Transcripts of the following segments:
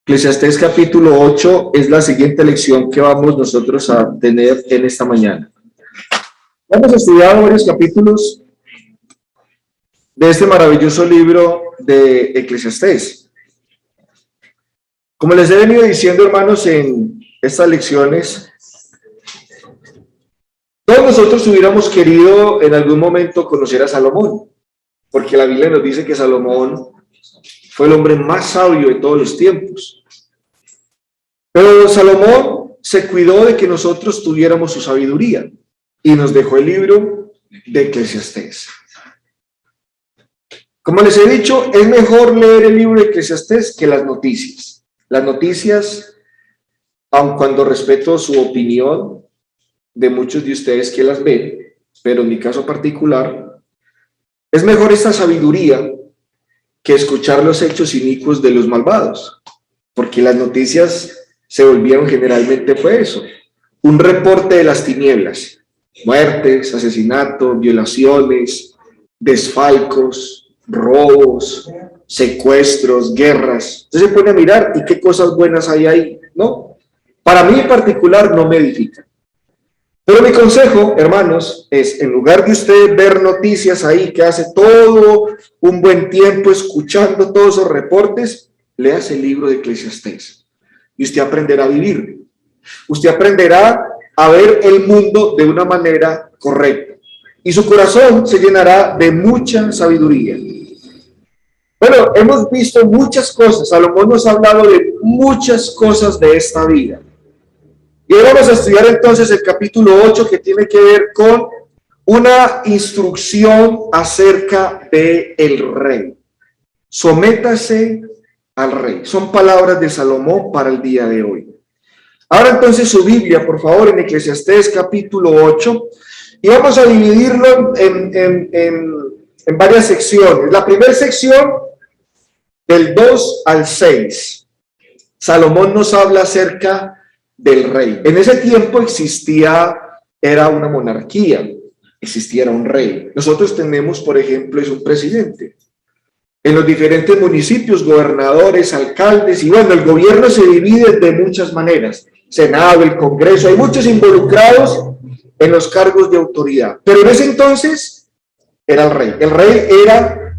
Eclesiastés capítulo 8 es la siguiente lección que vamos nosotros a tener en esta mañana. Hemos estudiado varios capítulos de este maravilloso libro de Eclesiastés. Como les he venido diciendo, hermanos, en estas lecciones, todos nosotros hubiéramos querido en algún momento conocer a Salomón, porque la Biblia nos dice que Salomón fue el hombre más sabio de todos los tiempos. Pero Salomón se cuidó de que nosotros tuviéramos su sabiduría y nos dejó el libro de Eclesiastés. Como les he dicho, es mejor leer el libro de Eclesiastés que las noticias. Las noticias, aun cuando respeto su opinión de muchos de ustedes que las ven, pero en mi caso particular, es mejor esta sabiduría que escuchar los hechos inicuos de los malvados, porque las noticias se volvieron generalmente fue eso, un reporte de las tinieblas, muertes, asesinatos, violaciones, desfalcos, robos, secuestros, guerras. Entonces se pone a mirar y qué cosas buenas hay ahí, ¿no? Para mí en particular no me edifica. Pero mi consejo, hermanos, es en lugar de usted ver noticias ahí que hace todo un buen tiempo escuchando todos esos reportes, léase el libro de Eclesiastés y usted aprenderá a vivir. Usted aprenderá a ver el mundo de una manera correcta y su corazón se llenará de mucha sabiduría. Bueno, hemos visto muchas cosas. Salomón nos ha hablado de muchas cosas de esta vida. Y hoy vamos a estudiar entonces el capítulo 8, que tiene que ver con una instrucción acerca del rey. Sométase al rey. Son palabras de Salomón para el día de hoy. Ahora entonces su Biblia, por favor, en Eclesiastés capítulo 8. Y vamos a dividirlo en varias secciones. La primera sección, del 2 al 6. Salomón nos habla acerca del rey. En ese tiempo era una monarquía, existía un rey. Nosotros tenemos, por ejemplo, es un presidente. En los diferentes municipios, gobernadores, alcaldes, y bueno, el gobierno se divide de muchas maneras. Senado, el Congreso, hay muchos involucrados en los cargos de autoridad. Pero en ese entonces era el rey. El rey era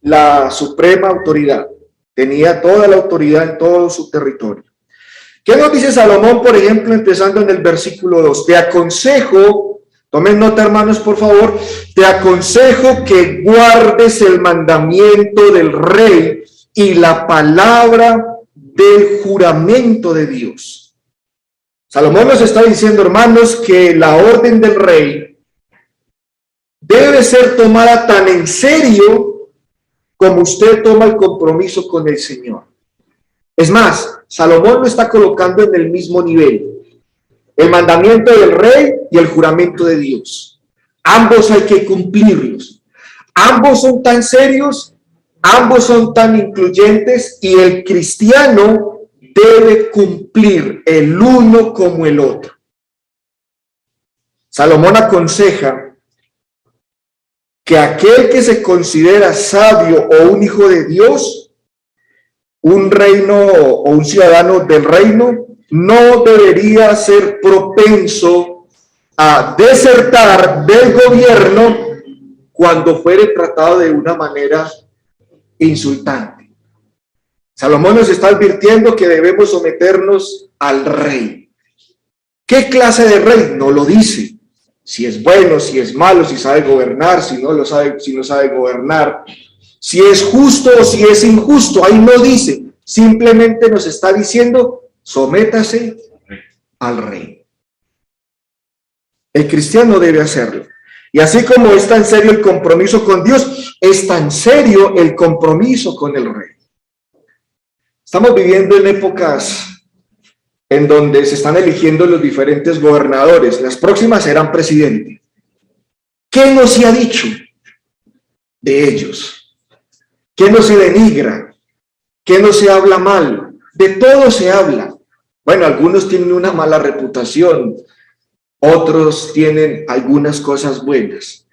la suprema autoridad. Tenía toda la autoridad en todo su territorio. ¿Qué nos dice Salomón, por ejemplo, empezando en el versículo 2? Te aconsejo, tomen nota, hermanos, por favor, te aconsejo que guardes el mandamiento del rey y la palabra del juramento de Dios. Salomón nos está diciendo, hermanos, que la orden del rey debe ser tomada tan en serio como usted toma el compromiso con el Señor. Es más, Salomón lo está colocando en el mismo nivel. El mandamiento del rey y el juramento de Dios. Ambos hay que cumplirlos. Ambos son tan serios, ambos son tan incluyentes y el cristiano debe cumplir el uno como el otro. Salomón aconseja que aquel que se considera sabio o un hijo de Dios, un reino o un ciudadano del reino, no debería ser propenso a desertar del gobierno cuando fuere tratado de una manera insultante. Salomón nos está advirtiendo que debemos someternos al rey. ¿Qué clase de rey? No lo dice. Si es bueno, si es malo, si sabe gobernar, si no sabe gobernar, si es justo o si es injusto, ahí no dice. Simplemente nos está diciendo, sométase al rey. El cristiano debe hacerlo. Y así como es tan serio el compromiso con Dios, es tan serio el compromiso con el rey. Estamos viviendo en épocas en donde se están eligiendo los diferentes gobernadores. Las próximas serán presidentes. ¿Qué no se ha dicho de ellos? ¿Qué no se denigra? ¿Qué no se habla mal? De todo se habla. Bueno, algunos tienen una mala reputación, otros tienen algunas cosas buenas.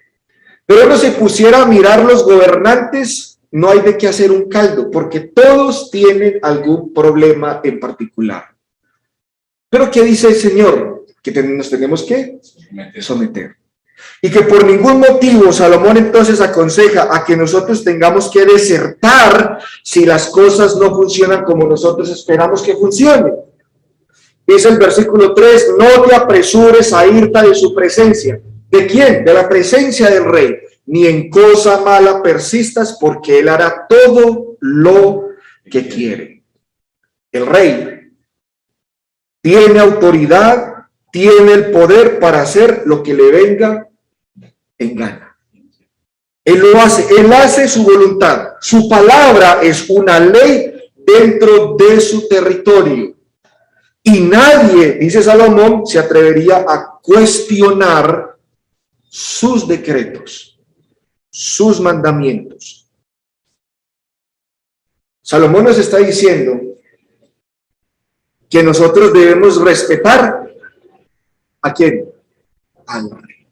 Pero uno se pusiera a mirar los gobernantes no hay de qué hacer un caldo, porque todos tienen algún problema en particular. Pero ¿qué dice el Señor? Que nos tenemos que someter. Y que por ningún motivo Salomón entonces aconseja a que nosotros tengamos que desertar si las cosas no funcionan como nosotros esperamos que funcionen. Dice el versículo 3, no te apresures a irte de su presencia. ¿De quién? De la presencia del rey. Ni en cosa mala persistas, porque él hará todo lo que quiere. El rey tiene autoridad, tiene el poder para hacer lo que le venga en gana. Él lo hace, él hace su voluntad. Su palabra es una ley dentro de su territorio. Y nadie, dice Salomón, se atrevería a cuestionar sus decretos, sus mandamientos. Salomón nos está diciendo que nosotros debemos respetar ¿a quién? Al rey.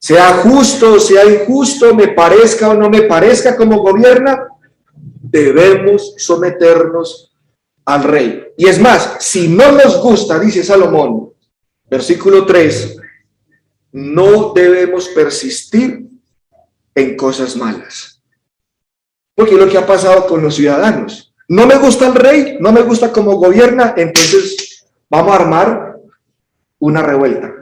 Sea justo, sea injusto, me parezca o no me parezca como gobierna, debemos someternos al rey. Y es más, si no nos gusta, dice Salomón, versículo 3, no debemos persistir en cosas malas. Porque es lo que ha pasado con los ciudadanos. No me gusta el rey, no me gusta cómo gobierna, entonces vamos a armar una revuelta.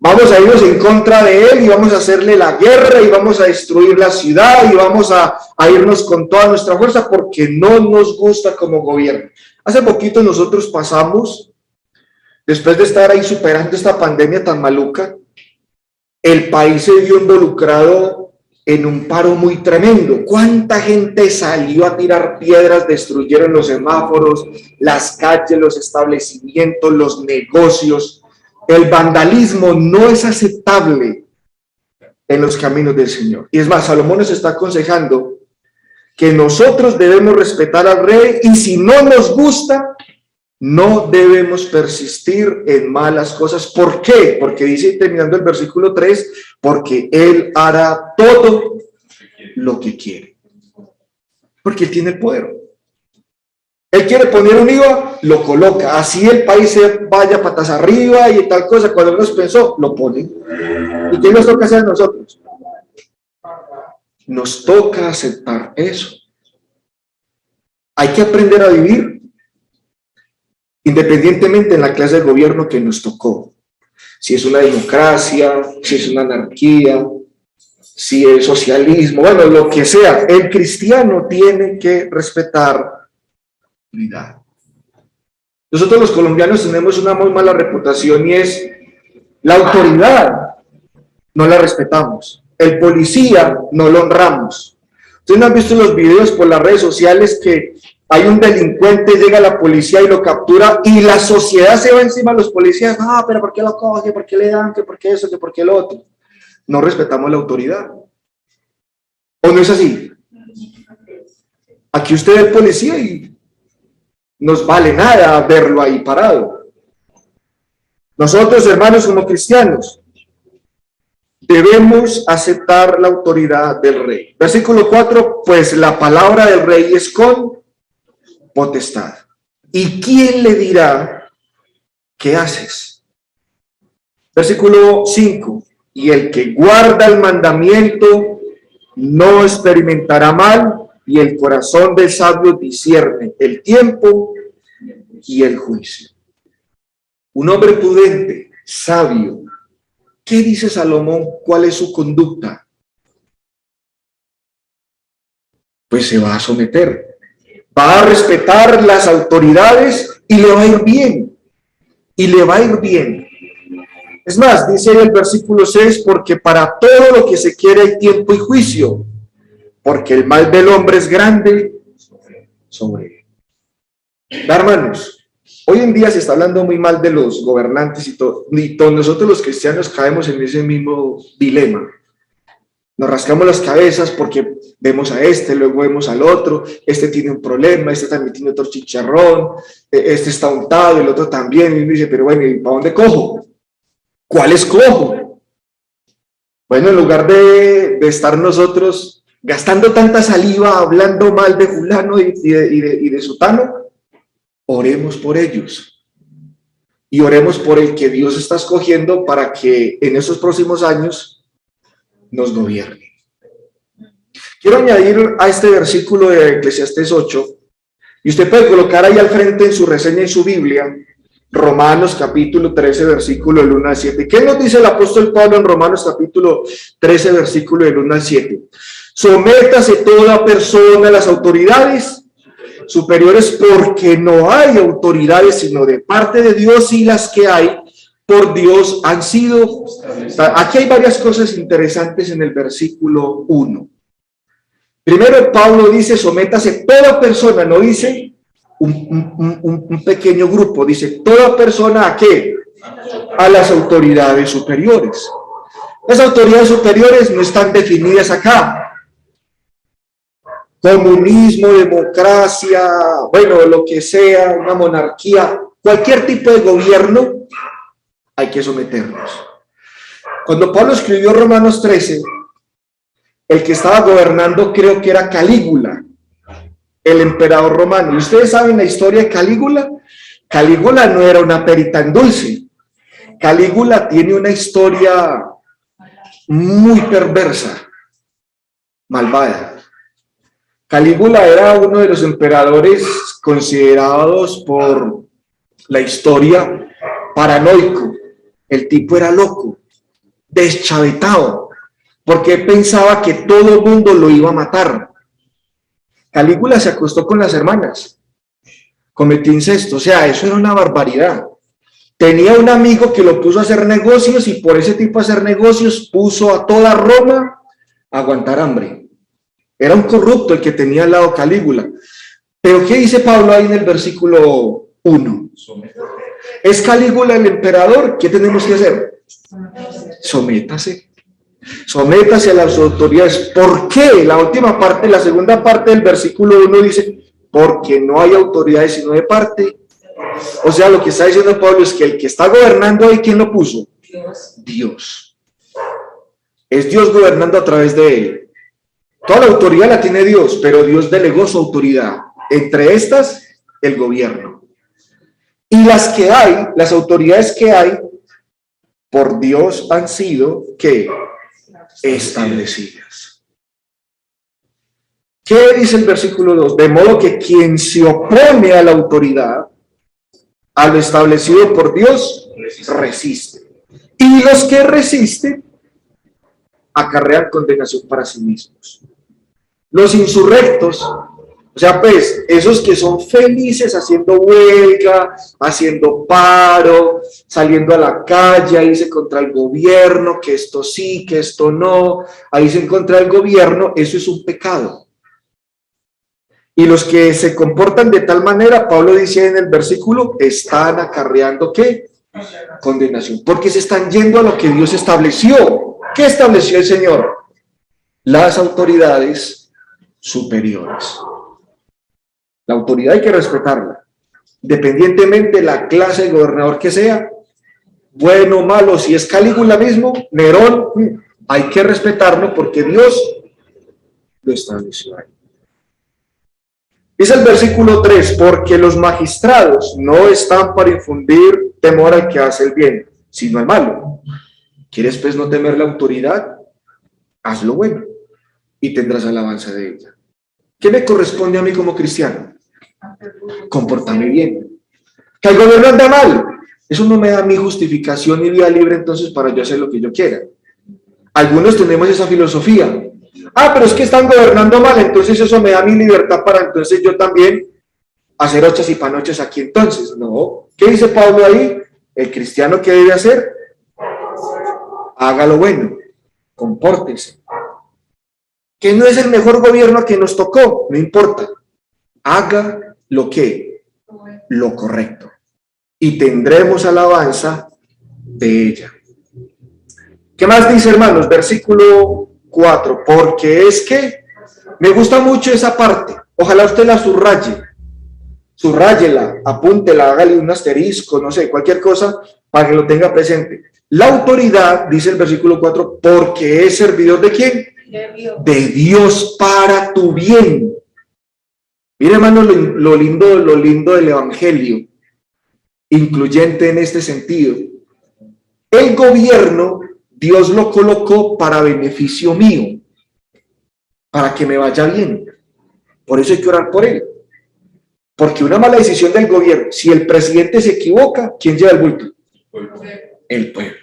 Vamos a irnos en contra de él y vamos a hacerle la guerra y vamos a destruir la ciudad y vamos a irnos con toda nuestra fuerza porque no nos gusta como gobierno. Hace poquito nosotros pasamos, después de estar ahí superando esta pandemia tan maluca, el país se vio involucrado en un paro muy tremendo. ¿Cuánta gente salió a tirar piedras, destruyeron los semáforos, las calles, los establecimientos, los negocios? El vandalismo no es aceptable en los caminos del Señor. Y es más, Salomón nos está aconsejando que nosotros debemos respetar al rey y si no nos gusta, no debemos persistir en malas cosas. ¿Por qué? Porque dice, terminando el versículo 3, porque él hará todo lo que quiere. Porque él tiene el poder. Él quiere poner un IVA, lo coloca. Así el país se vaya patas arriba y tal cosa. Cuando menos pensó, lo pone. ¿Y qué nos toca hacer a nosotros? Nos toca aceptar eso. Hay que aprender a vivir independientemente en la clase de gobierno que nos tocó. Si es una democracia, si es una anarquía, si es socialismo, bueno, lo que sea. El cristiano tiene que respetar. Nosotros los colombianos tenemos una muy mala reputación y es la autoridad, no la respetamos. El policía no lo honramos. Ustedes no han visto los videos por las redes sociales que hay un delincuente, llega la policía y lo captura y la sociedad se va encima de los policías. Ah, pero ¿por qué lo coge? ¿Por qué le dan? ¿Por qué eso? ¿Por qué lo otro? No respetamos la autoridad. ¿O no es así? Aquí usted es policía y nos vale nada verlo ahí parado. Nosotros, hermanos, como cristianos, debemos aceptar la autoridad del rey. Versículo 4, pues la palabra del rey es con potestad. ¿Y quién le dirá qué haces? Versículo 5, y el que guarda el mandamiento no experimentará mal, y el corazón del sabio discierne el tiempo y el juicio. Un hombre prudente, sabio. ¿Qué dice Salomón? ¿Cuál es su conducta? Pues se va a someter. Va a respetar las autoridades y le va a ir bien. Y le va a ir bien. Es más, dice en el versículo 6, porque para todo lo que se quiere hay tiempo y juicio. Porque el mal del hombre es grande sobre él. Hermanos, hoy en día se está hablando muy mal de los gobernantes y todos nosotros los cristianos caemos en ese mismo dilema. Nos rascamos las cabezas porque vemos a este, luego vemos al otro, este tiene un problema, este también tiene otro chicharrón, este está untado, el otro también, y uno dice, pero bueno, ¿y para dónde cojo? ¿Cuál escojo? Bueno, en lugar de estar nosotros gastando tanta saliva, hablando mal de fulano y de sutano, oremos por ellos. Y oremos por el que Dios está escogiendo para que en esos próximos años nos gobierne. Quiero añadir a este versículo de Eclesiastés 8, y usted puede colocar ahí al frente en su reseña en su Biblia, Romanos capítulo 13, versículo del 1 al 7. ¿Qué nos dice el apóstol Pablo en Romanos capítulo 13, versículo del 1 al 7? Sométase toda persona a las autoridades superiores, porque no hay autoridades sino de parte de Dios, y las que hay por Dios han sido. Aquí hay varias cosas interesantes en el versículo 1. Primero, Pablo dice, sométase toda persona, no dice un pequeño grupo, dice toda persona, ¿a qué? A las autoridades superiores. Las autoridades superiores no están definidas acá. Comunismo, democracia, bueno, lo que sea, una monarquía, cualquier tipo de gobierno, hay que someternos. Cuando Pablo escribió Romanos 13, el que estaba gobernando creo que era Calígula, el emperador romano. ¿Y ustedes saben la historia de Calígula? Calígula no era una perita en dulce. Calígula tiene una historia muy perversa, malvada. Calígula era uno de los emperadores considerados por la historia paranoico. El tipo era loco, deschavetado, porque pensaba que todo el mundo lo iba a matar. Calígula se acostó con las hermanas, cometió incesto, o sea, eso era una barbaridad. Tenía un amigo que lo puso a hacer negocios, y por ese tipo de hacer negocios puso a toda Roma a aguantar hambre. Era un corrupto el que tenía al lado Calígula. Pero ¿qué dice Pablo ahí en el versículo 1? ¿Es Calígula el emperador? ¿Qué tenemos que hacer? Sométase. Sométase a las autoridades. ¿Por qué? La última parte, la segunda parte del versículo 1 dice, porque no hay autoridades sino de parte. O sea, lo que está diciendo Pablo es que el que está gobernando ahí, ¿quién lo puso? Dios. Es Dios gobernando a través de él. Toda la autoridad la tiene Dios, pero Dios delegó su autoridad. Entre estas, el gobierno. Y las que hay, las autoridades que hay, por Dios han sido, ¿qué? Establecidas. ¿Qué dice el versículo 2? De modo que quien se opone a la autoridad, a lo establecido por Dios, resiste. Y los que resisten acarrean condenación para sí mismos. Los insurrectos, o sea, pues, esos que son felices haciendo huelga, haciendo paro, saliendo a la calle, a irse contra el gobierno, que esto sí, que esto no, a irse en contra del gobierno, eso es un pecado. Y los que se comportan de tal manera, Pablo dice en el versículo, están acarreando, ¿qué? Condenación, porque se están yendo a lo que Dios estableció. ¿Qué estableció el Señor? Las autoridades superiores. La autoridad hay que respetarla, independientemente de la clase de gobernador que sea, bueno o malo. Si es Calígula mismo, Nerón, hay que respetarlo porque Dios lo estableció ahí. Dice el versículo 3, porque los magistrados no están para infundir temor al que hace el bien, sino al malo. ¿Quieres pues no temer la autoridad? Haz lo bueno y tendrás alabanza de ella. ¿Qué me corresponde a mí como cristiano? Comportarme bien. Que el gobierno anda mal, eso no me da mi justificación ni vía libre entonces para yo hacer lo que yo quiera. Algunos tenemos esa filosofía. Pero es que están gobernando mal, entonces eso me da mi libertad para entonces yo también hacer ochas y panochas aquí entonces. No. ¿Qué dice Pablo ahí? El cristiano, ¿qué debe hacer? Haga lo bueno, compórtese. Que no es el mejor gobierno que nos tocó, no importa. Haga lo correcto. Y tendremos alabanza de ella. ¿Qué más dice, hermanos? Versículo 4. Porque es que me gusta mucho esa parte. Ojalá usted la subraye. Subráyela, apúntela, hágale un asterisco, no sé, cualquier cosa para que lo tenga presente. La autoridad, dice el versículo 4, porque es servidor ¿de quién? De Dios para tu bien. Mire, hermano, lo lindo del evangelio, incluyente en este sentido. El gobierno, Dios lo colocó para beneficio mío, para que me vaya bien. Por eso hay que orar por él. Porque una mala decisión del gobierno, si el presidente se equivoca, ¿quién lleva el bulto? El pueblo.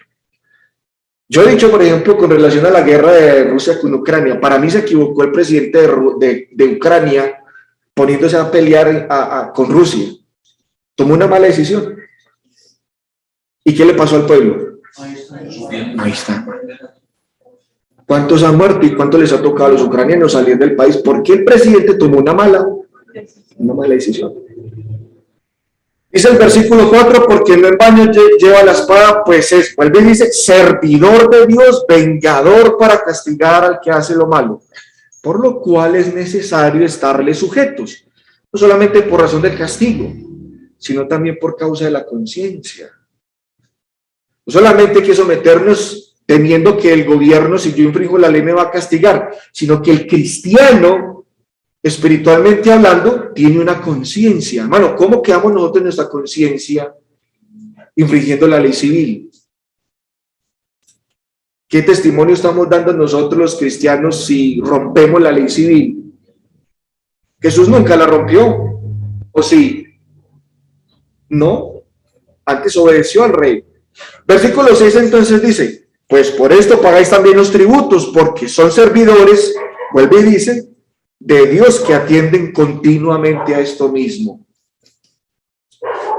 Yo he dicho, por ejemplo, con relación a la guerra de Rusia con Ucrania, para mí se equivocó el presidente de Ucrania poniéndose a pelear con Rusia. Tomó una mala decisión. ¿Y qué le pasó al pueblo? Ahí está. ¿Cuántos han muerto y cuánto les ha tocado a los ucranianos salir del país? ¿Por qué el presidente tomó una mala decisión? Dice el versículo 4, porque no en vano lleva la espada, pues es, vuelve y dice, servidor de Dios, vengador para castigar al que hace lo malo, por lo cual es necesario estarle sujetos, no solamente por razón del castigo, sino también por causa de la conciencia. No solamente hay que someternos temiendo que el gobierno, si yo infringo la ley, me va a castigar, sino que el cristiano, espiritualmente hablando, tiene una conciencia. Hermano, ¿cómo quedamos nosotros en nuestra conciencia infringiendo la ley civil? ¿Qué testimonio estamos dando nosotros los cristianos si rompemos la ley civil? Jesús nunca la rompió, ¿o sí? No, antes obedeció al rey. Versículo 6 entonces dice, pues por esto pagáis también los tributos, porque son servidores, vuelve y dice, de Dios que atienden continuamente a esto mismo.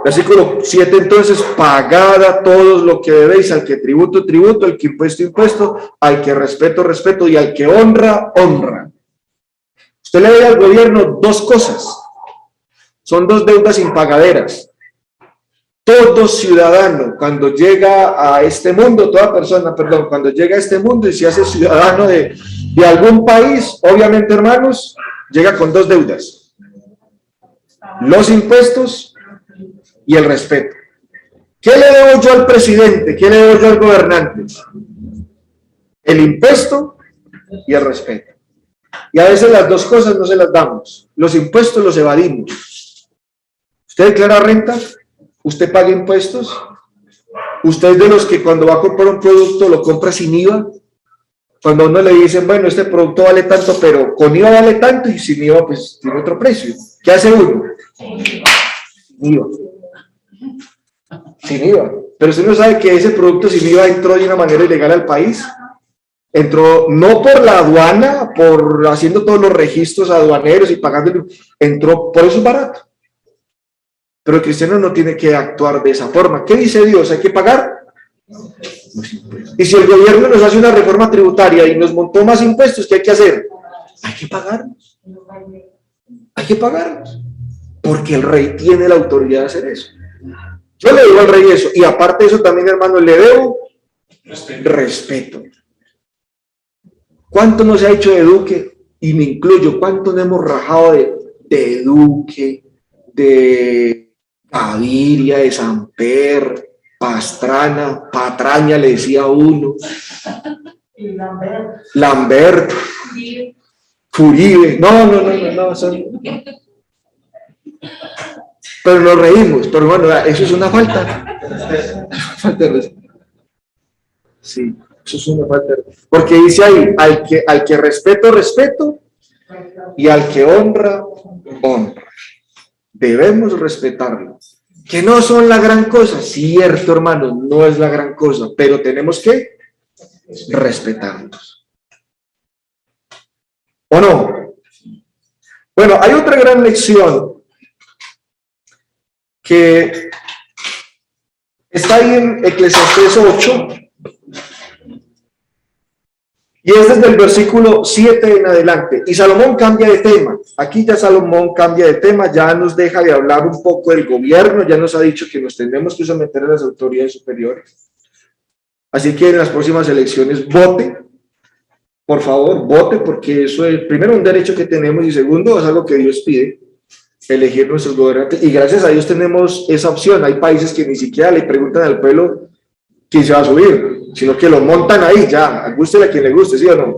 Versículo 7 entonces, pagad a todos lo que debéis, al que tributo, tributo, al que impuesto, impuesto, al que respeto, respeto, y al que honra, honra. Usted le debe al gobierno dos cosas, son dos deudas impagaderas. Todo ciudadano, cuando llega a este mundo, toda persona, perdón, cuando llega a este mundo y se hace ciudadano de algún país, obviamente, hermanos, llega con dos deudas: los impuestos y el respeto. ¿Qué le debo yo al presidente? ¿Qué le debo yo al gobernante? El impuesto y el respeto. Y a veces las dos cosas no se las damos. Los impuestos los evadimos. ¿Usted declara renta? ¿Usted paga impuestos? ¿Usted es de los que cuando va a comprar un producto lo compra sin IVA? Cuando a uno le dicen, bueno, este producto vale tanto, pero con IVA vale tanto y sin IVA pues tiene otro precio. ¿Qué hace uno? Sin IVA. Sin IVA. Pero usted no sabe que ese producto sin IVA entró de una manera ilegal al país. Entró no por la aduana, por haciendo todos los registros aduaneros y pagando, entró, por eso es barato. Pero el cristiano no tiene que actuar de esa forma. ¿Qué dice Dios? ¿Hay que pagar? Y si el gobierno nos hace una reforma tributaria y nos montó más impuestos, ¿qué hay que hacer? Hay que pagarnos. Hay que pagarnos. Porque el rey tiene la autoridad de hacer eso. Yo le digo al rey eso. Y aparte de eso también, hermano, le debo respeto. ¿Cuánto no se ha hecho de Duque? Y me incluyo. ¿Cuánto no hemos rajado de Duque, de Gaviria, de Samper, Pastrana, Patraña le decía uno, Lamberto, Furibe, no, son... Pero nos reímos, pero bueno, eso es una falta. Sí, eso es una falta. Porque dice ahí, al que respeto, respeto, y al que honra, honra. Debemos respetarlo. Que no son la gran cosa, cierto, hermano, no es la gran cosa, pero tenemos que respetarlos. ¿O no? Bueno, hay otra gran lección que está ahí en Eclesiastés 8, y es desde el versículo 7 en adelante. Y Salomón cambia de tema. Aquí ya Salomón cambia de tema, ya nos deja de hablar un poco del gobierno, ya nos ha dicho que nos tenemos que someter a las autoridades superiores. Así que en las próximas elecciones vote, por favor, vote, porque eso es, primero, un derecho que tenemos, y segundo, es algo que Dios pide, elegir nuestros gobernantes. Y gracias a Dios tenemos esa opción. Hay países que ni siquiera le preguntan al pueblo quién se va a subir, sino que lo montan ahí ya, guste a quien le guste, ¿sí o no?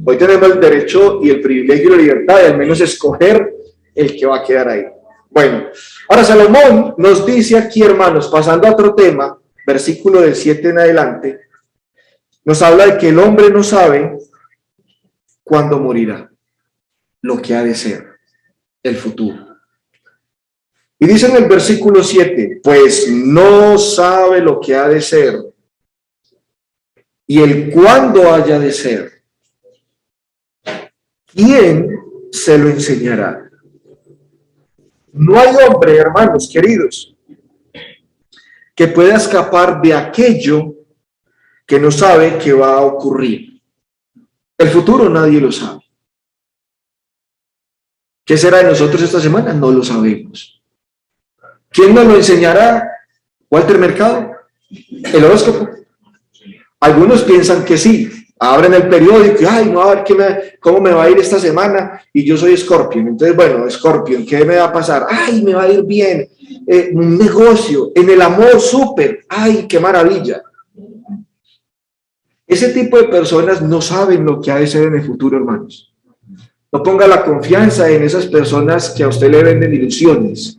Hoy tenemos el derecho y el privilegio y la libertad de al menos escoger el que va a quedar ahí. Bueno, ahora Salomón nos dice aquí, hermanos, pasando a otro tema, versículo del 7 en adelante, nos habla de que el hombre no sabe cuándo morirá, lo que ha de ser, el futuro. Y dice en el versículo 7, pues no sabe lo que ha de ser y el cuándo haya de ser. ¿Quién se lo enseñará? No hay hombre, hermanos queridos, que pueda escapar de aquello que no sabe que va a ocurrir. El futuro nadie lo sabe. ¿Qué será de nosotros esta semana? No lo sabemos. ¿Quién nos lo enseñará? ¿Walter Mercado? ¿El horóscopo? Algunos piensan que sí. Abren el periódico y, ay, no, a ver cómo me va a ir esta semana, y yo soy Scorpion. Entonces, bueno, Scorpion, ¿qué me va a pasar? Ay, me va a ir bien. Un negocio, en el amor, súper. Ay, qué maravilla. Ese tipo de personas no saben lo que ha de ser en el futuro, hermanos. No ponga la confianza en esas personas que a usted le venden ilusiones.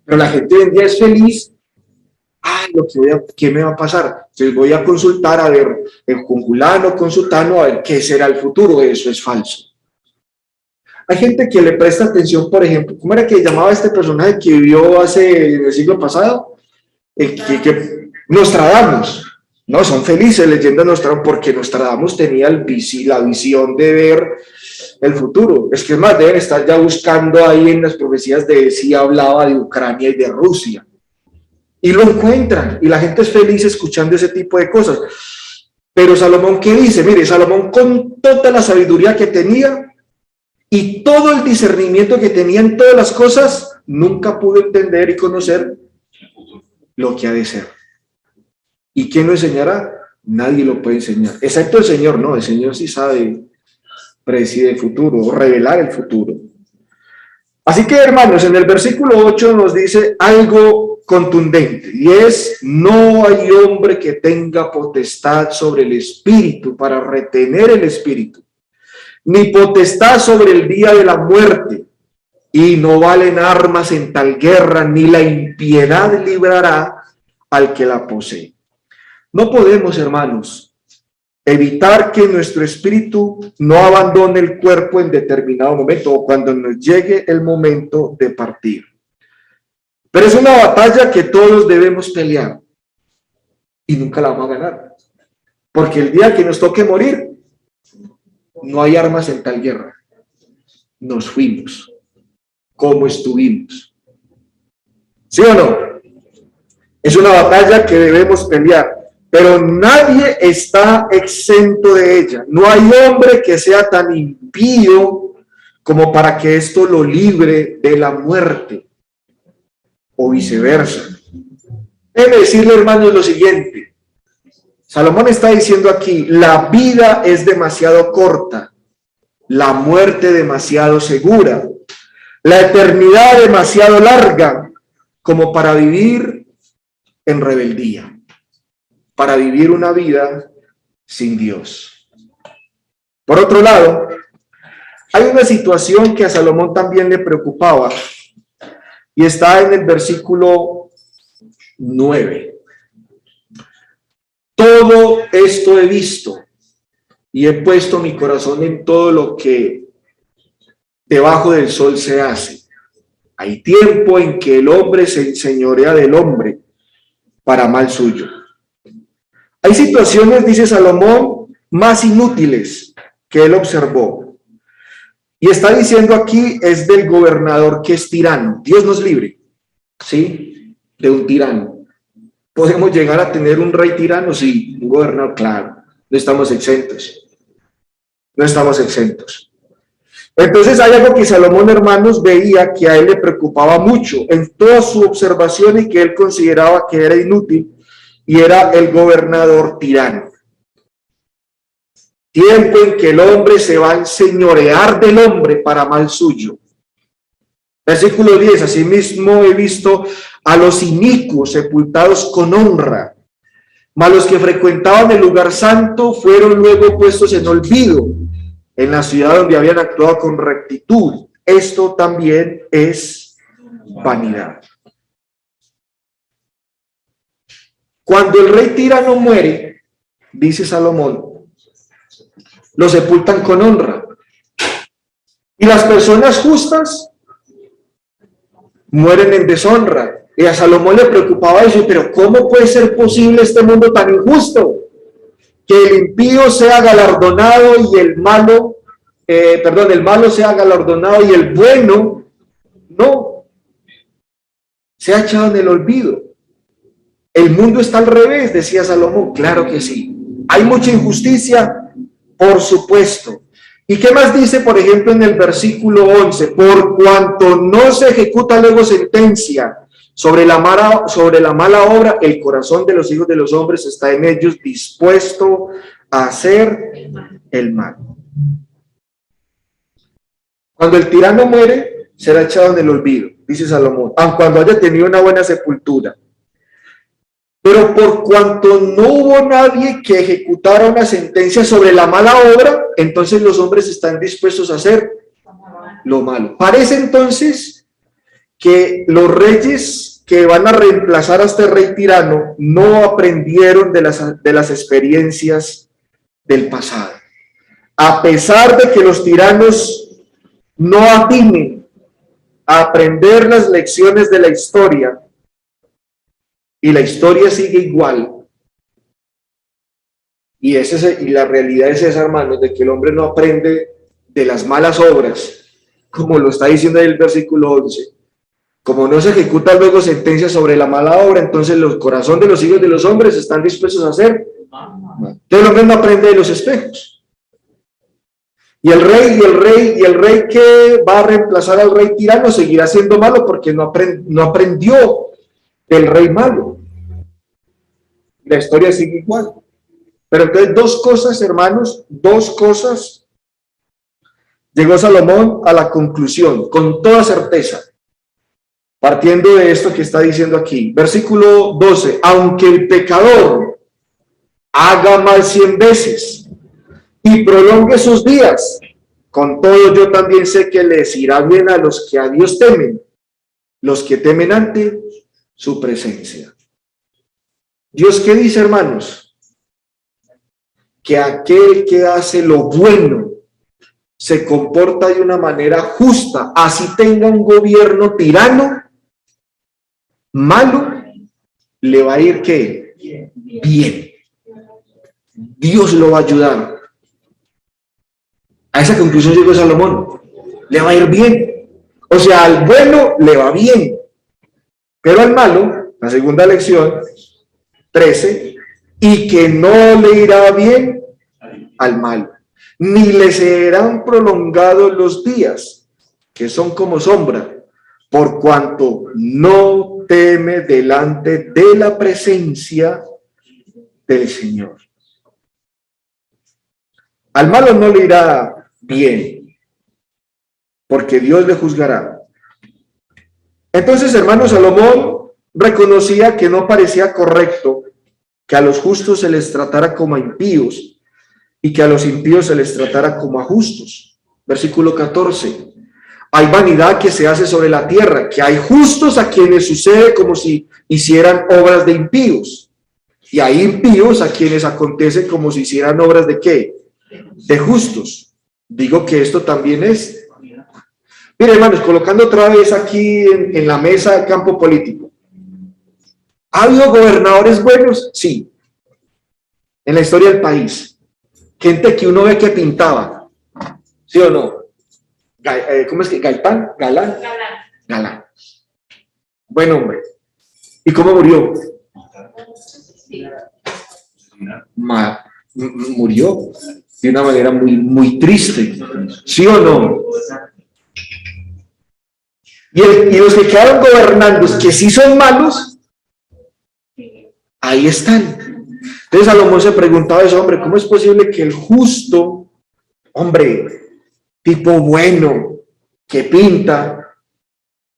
Pero la gente hoy en día es feliz. Ay, ¿qué me va a pasar? Entonces voy a consultar a ver con fulano, con sutano, a ver qué será el futuro. Eso es falso. Hay gente que le presta atención, por ejemplo, ¿cómo era que llamaba este personaje que vivió en el siglo pasado? Que Nostradamus. No, son felices leyendo Nostradamus porque Nostradamus tenía la visión de ver el futuro. Es que es más, deben estar ya buscando ahí en las profecías de si hablaba de Ucrania y de Rusia. Y lo encuentran, y la gente es feliz escuchando ese tipo de cosas. Pero Salomón, ¿qué dice? Mire, Salomón, con toda la sabiduría que tenía y todo el discernimiento que tenía en todas las cosas, nunca pudo entender y conocer lo que ha de ser. ¿Y quién lo enseñará? Nadie lo puede enseñar, excepto el Señor. No, el Señor sí sabe predecir el futuro o revelar el futuro. Así que, hermanos, en el versículo 8 nos dice algo contundente, y es: no hay hombre que tenga potestad sobre el espíritu para retener el espíritu, ni potestad sobre el día de la muerte, y no valen armas en tal guerra, ni la impiedad librará al que la posee. No podemos, hermanos, evitar que nuestro espíritu no abandone el cuerpo en determinado momento o cuando nos llegue el momento de partir. Pero es una batalla que todos debemos pelear y nunca la vamos a ganar. Porque el día que nos toque morir, no hay armas en tal guerra. Nos fuimos como estuvimos. ¿Sí o no? Es una batalla que debemos pelear. Pero nadie está exento de ella. No hay hombre que sea tan impío como para que esto lo libre de la muerte, o viceversa. Debe decirle, hermanos, lo siguiente. Salomón está diciendo aquí: la vida es demasiado corta, la muerte demasiado segura, la eternidad demasiado larga como para vivir en rebeldía, para vivir una vida sin Dios. Por otro lado, hay una situación que a Salomón también le preocupaba, y está en el versículo 9. Todo esto he visto y he puesto mi corazón en todo lo que debajo del sol se hace. Hay tiempo en que el hombre se enseñorea del hombre para mal suyo. Hay situaciones, dice Salomón, más inútiles que él observó. Y está diciendo aquí, es del gobernador que es tirano. Dios nos libre, ¿sí? De un tirano. ¿Podemos llegar a tener un rey tirano? Sí. Un gobernador, claro. No estamos exentos. No estamos exentos. Entonces hay algo que Salomón, hermanos, veía que a él le preocupaba mucho en toda su observación y que él consideraba que era inútil, y era el gobernador tirano. Tiempo en que el hombre se va a enseñorear del hombre para mal suyo. Versículo 10, asimismo he visto a los inicuos sepultados con honra, Mas los que frecuentaban el lugar santo fueron luego puestos en olvido en la ciudad donde habían actuado con rectitud. Esto también es vanidad. Cuando el rey tirano muere, dice Salomón, lo sepultan con honra. Y las personas justas mueren en deshonra. Y a Salomón le preocupaba eso, pero ¿cómo puede ser posible este mundo tan injusto? Que el impío sea galardonado y el malo, el malo sea galardonado y el bueno no. Se ha echado en el olvido. El mundo está al revés, decía Salomón. Claro que sí. Hay mucha injusticia, por supuesto. ¿Y qué más dice, por ejemplo, en el versículo 11? Por cuanto no se ejecuta luego sentencia sobre la mala obra, el corazón de los hijos de los hombres está en ellos dispuesto a hacer el mal. Cuando el tirano muere, será echado en el olvido, dice Salomón, aun cuando haya tenido una buena sepultura. Pero por cuanto no hubo nadie que ejecutara una sentencia sobre la mala obra, entonces los hombres están dispuestos a hacer lo malo. Parece entonces que los reyes que van a reemplazar a este rey tirano no aprendieron de las experiencias del pasado. A pesar de que los tiranos no atinen a aprender las lecciones de la historia, y la historia sigue igual, y la realidad es esa, hermanos, de que el hombre no aprende de las malas obras, como lo está diciendo en el versículo 11. Como no se ejecuta luego sentencia sobre la mala obra, entonces el corazón de los hijos de los hombres están dispuestos a hacer. Entonces el hombre no aprende de los espejos. Y el rey que va a reemplazar al rey tirano seguirá siendo malo porque no aprendió del rey malo. La historia sigue igual. Pero entonces dos cosas, hermanos, llegó Salomón a la conclusión, con toda certeza, partiendo de esto que está diciendo aquí. Versículo 12, aunque el pecador haga mal 100 veces y prolongue sus días, con todo yo también sé que les irá bien a los que a Dios temen, los que temen ante su presencia. Dios, ¿qué dice, hermanos? Que aquel que hace lo bueno se comporta de una manera justa, así tenga un gobierno tirano, malo, le va a ir ¿qué? Bien. Dios lo va a ayudar. A esa conclusión llegó Salomón. Le va a ir bien. O sea, al bueno le va bien. Pero al malo, la segunda lección, 13, y que no le irá bien al malo, ni le serán prolongados los días, que son como sombra, por cuanto no teme delante de la presencia del Señor. Al malo no le irá bien, porque Dios le juzgará. Entonces, hermano, Salomón reconocía que no parecía correcto que a los justos se les tratara como a impíos y que a los impíos se les tratara como a justos. Versículo 14. Hay vanidad que se hace sobre la tierra, que hay justos a quienes sucede como si hicieran obras de impíos, y hay impíos a quienes acontece como si hicieran obras de ¿qué? De justos. Digo que esto también es. Mire, hermanos, colocando otra vez aquí en la mesa el campo político. ¿Ha habido gobernadores buenos? Sí. En la historia del país. Gente que uno ve que pintaba. ¿Sí o no? ¿Cómo es que? ¿Gaitán? ¿Galán? Galán. Buen hombre. ¿Y cómo murió? Murió de una manera muy triste. ¿Sí o no? Y los que quedaron gobernando, que sí son malos, ahí están. Entonces Salomón se preguntaba eso, hombre, ¿cómo es posible que el justo, hombre, tipo bueno, que pinta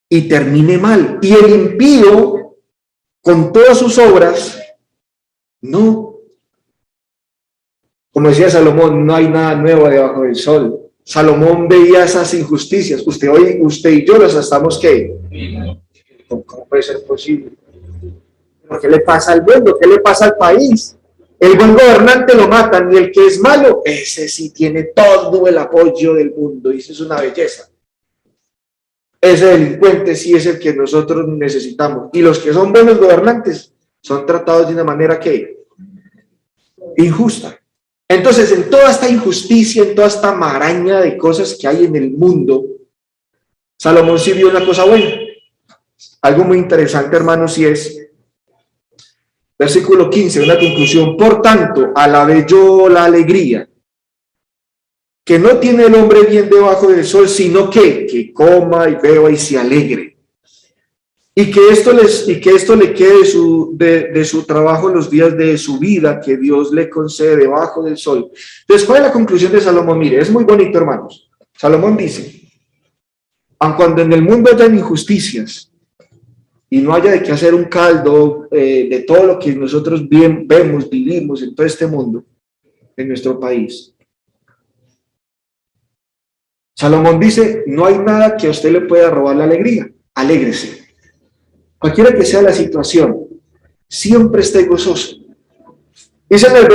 y termine mal? Y el impío, con todas sus obras, No. Como decía Salomón, no hay nada nuevo debajo del sol. Salomón veía esas injusticias. Usted y yo las estamos, ¿qué? ¿Cómo puede ser posible? ¿Qué le pasa al mundo? ¿Qué le pasa al país? El buen gobernante lo matan y el que es malo, ese sí tiene todo el apoyo del mundo y eso es una belleza. Ese delincuente sí es el que nosotros necesitamos. Y los que son buenos gobernantes son tratados de una manera que injusta. Entonces, en toda esta injusticia, en toda esta maraña de cosas que hay en el mundo, Salomón sí vio una cosa buena. Algo muy interesante, hermanos, y es versículo 15, una conclusión. Por tanto, alabé yo la alegría, que no tiene el hombre bien debajo del sol, sino que coma y beba y se alegre. Y que esto le quede de su trabajo en los días de su vida, que Dios le concede debajo del sol. Entonces, ¿cuál es la conclusión de Salomón? Mire, es muy bonito, hermanos. Salomón dice, aun cuando en el mundo hayan injusticias, y no haya de qué hacer un caldo de todo lo que nosotros vemos, vivimos en todo este mundo, en nuestro país. Salomón dice, no hay nada que a usted le pueda robar la alegría. Alégrese. Cualquiera que sea la situación, siempre esté gozoso. Dice en el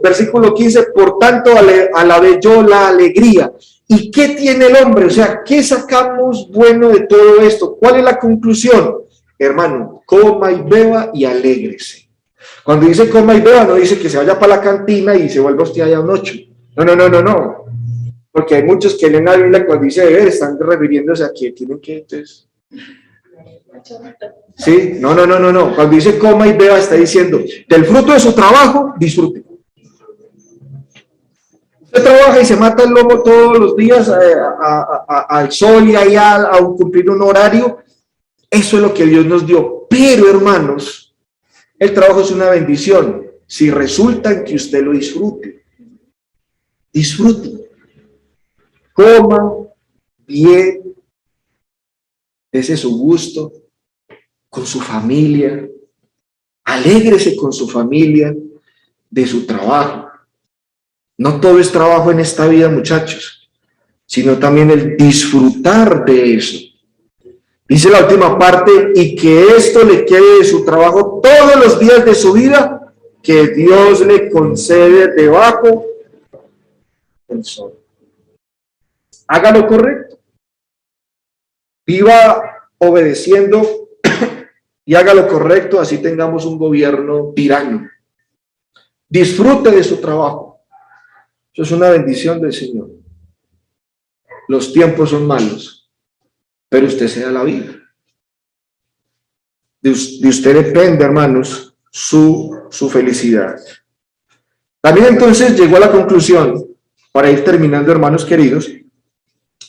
versículo 15, por tanto alabé yo la alegría. ¿Y qué tiene el hombre? O sea, ¿qué sacamos bueno de todo esto? ¿Cuál es la conclusión? Hermano, coma y beba y alégrese. Cuando dice coma y beba, no dice que se vaya para la cantina y se vuelva usted allá a un 8. No. Porque hay muchos que leen la Biblia cuando dice beber, están refiriéndose a que tienen que, entonces... Sí, no. Cuando dice coma y beba, está diciendo, del fruto de su trabajo, disfrute. Usted trabaja y se mata el lomo todos los días al sol y allá a cumplir un horario. Eso es lo que Dios nos dio. Pero, hermanos, el trabajo es una bendición. Si resulta en que usted lo disfrute. Disfrute. Coma bien. Dese su gusto con su familia. Alégrese con su familia de su trabajo. No todo es trabajo en esta vida, muchachos, sino también el disfrutar de eso. Dice la última parte, y que esto le quede de su trabajo todos los días de su vida, que Dios le concede debajo del sol. Haga lo correcto. Viva obedeciendo y haga lo correcto, así tengamos un gobierno tirano. Disfrute de su trabajo. Eso es una bendición del Señor. Los tiempos son malos, pero usted se da la vida. De usted depende, hermanos, su felicidad. También entonces llegó a la conclusión, para ir terminando, hermanos queridos,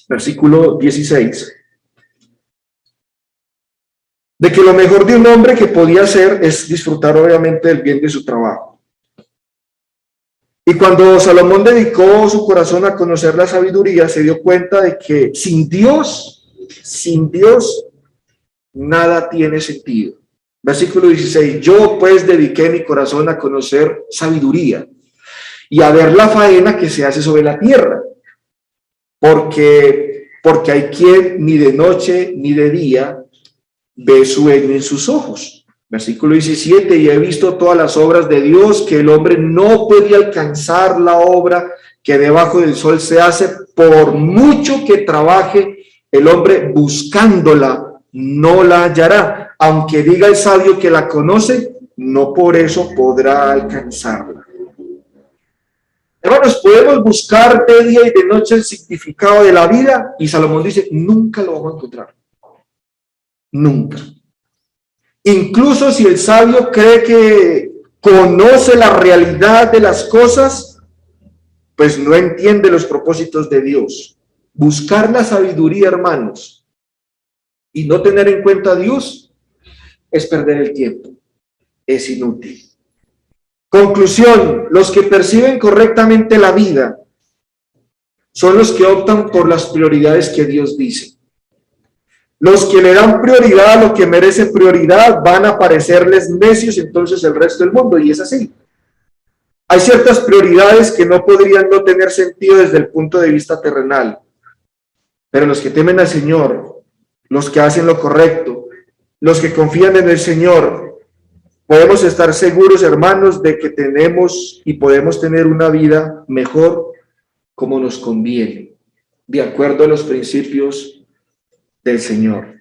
versículo 16, de que lo mejor de un hombre que podía hacer es disfrutar obviamente del bien de su trabajo. Y cuando Salomón dedicó su corazón a conocer la sabiduría, se dio cuenta de que sin Dios, nada tiene sentido. Versículo 16, yo pues dediqué mi corazón a conocer sabiduría y a ver la faena que se hace sobre la tierra, porque hay quien ni de noche ni de día ve sueño en sus ojos. Versículo 17, y he visto todas las obras de Dios, que el hombre no puede alcanzar la obra que debajo del sol se hace, por mucho que trabaje el hombre buscándola, no la hallará. Aunque diga el sabio que la conoce, no por eso podrá alcanzarla. Hermanos, podemos buscar de día y de noche el significado de la vida, y Salomón dice, nunca lo vamos a encontrar. Nunca. Incluso si el sabio cree que conoce la realidad de las cosas, pues no entiende los propósitos de Dios. Buscar la sabiduría, hermanos, y no tener en cuenta a Dios, es perder el tiempo. Es inútil. Conclusión, los que perciben correctamente la vida son los que optan por las prioridades que Dios dice. Los que le dan prioridad a lo que merece prioridad van a parecerles necios entonces el resto del mundo, y es así. Hay ciertas prioridades que no podrían no tener sentido desde el punto de vista terrenal, pero los que temen al Señor, los que hacen lo correcto, los que confían en el Señor, podemos estar seguros, hermanos, de que tenemos y podemos tener una vida mejor como nos conviene, de acuerdo a los principios del Señor.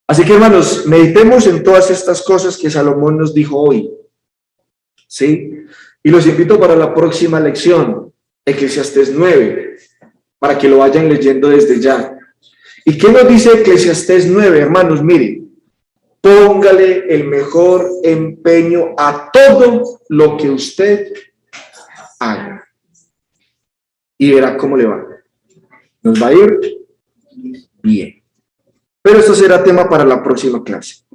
Así que, hermanos, meditemos en todas estas cosas que Salomón nos dijo hoy, ¿sí? Y los invito para la próxima lección, Eclesiastés 9, para que lo vayan leyendo desde ya. ¿Y qué nos dice Eclesiastés 9, hermanos? Miren, póngale el mejor empeño a todo lo que usted haga. Y verá cómo le va. Nos va a ir bien. Pero esto será tema para la próxima clase.